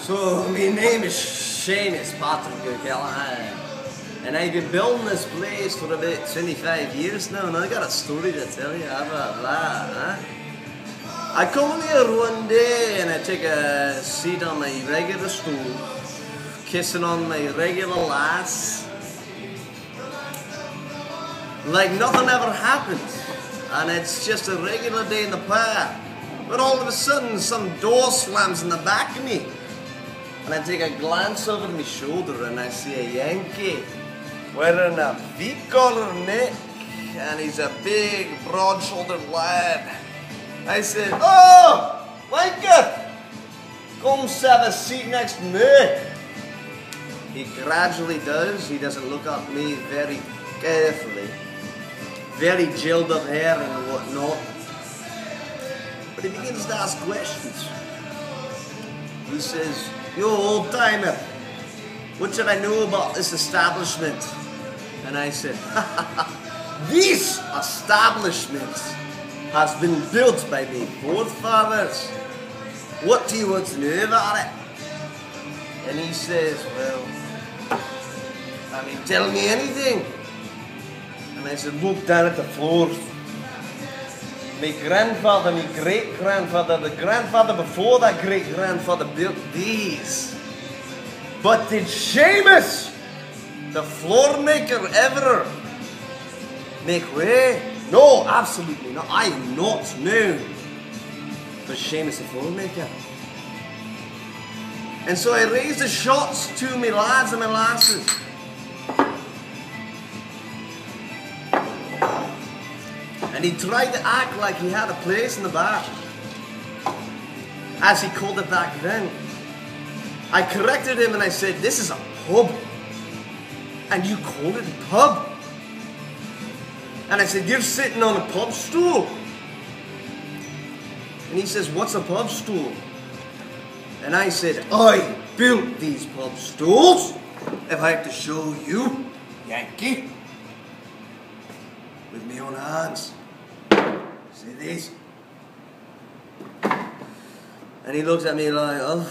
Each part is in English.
So, my name is Seamus Patrick O'Callaghan, and I've been building this place for about 25 years now, and I got a story to tell you, blah, blah, huh? I come in here one day and I take a seat on my regular stool, kissing on my regular lass, like nothing ever happened, and it's just a regular day in the park. But all of a sudden, some door slams in the back of me, and I take a glance over my shoulder and I see a Yankee wearing a V-collar neck, and he's a big, broad-shouldered lad. I said, "Oh, Wanker, come have a seat next to me." He gradually does. He doesn't look at me very carefully. Very gelled up hair and whatnot. But he begins to ask questions. He says, "Yo, old timer, what should I know about this establishment?" And I said, "This establishment has been built by my forefathers. What do you want to know about it?" And he says, "Well, tell me anything." And I said, "Look down at the floor. My grandfather, my great-grandfather, the grandfather before that great-grandfather built these. But did Seamus, the floor maker, ever make way? No, absolutely not. I am not known for Seamus, the floor maker." And so I raised the shots to my lads and my lasses. And he tried to act like he had a place in the bar, as he called it back then. I corrected him and I said, "This is a pub, and you call it a pub?" And I said, "You're sitting on a pub stool." And he says, "What's a pub stool?" And I said, "I built these pub stools. If I have to show you, Yankee, with my own hands. See these?" And he looked at me like, oh,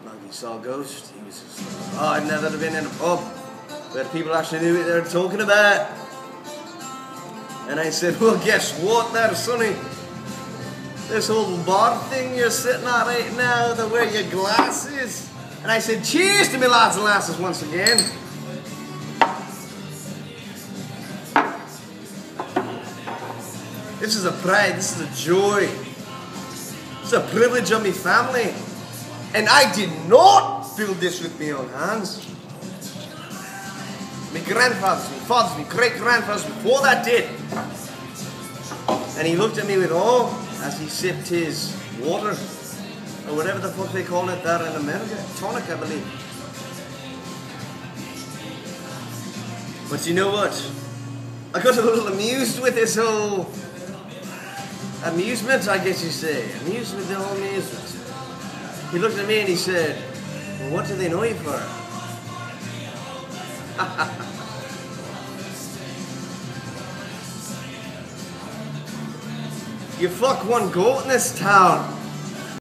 like he saw a ghost. He was just like, "Oh, I've never been in a pub where people actually knew what they were talking about." And I said, "Well, guess what there, sonny? This whole bar thing you're sitting at right now, to wear your glasses." And I said, "Cheers to me lads and lasses once again." This is a pride, this is a joy. It's a privilege of my family. And I did not build this with my own hands. My grandfathers, my fathers, my great-grandfathers before that did. And he looked at me with awe as he sipped his water, or whatever the fuck they call it there in America. Tonic, I believe. But you know what? I got a little amused with this whole amusement, I guess you say. Amused with the whole amusement. He looked at me and he said, "Well, what do they know you for?" "You fuck one goat in this town."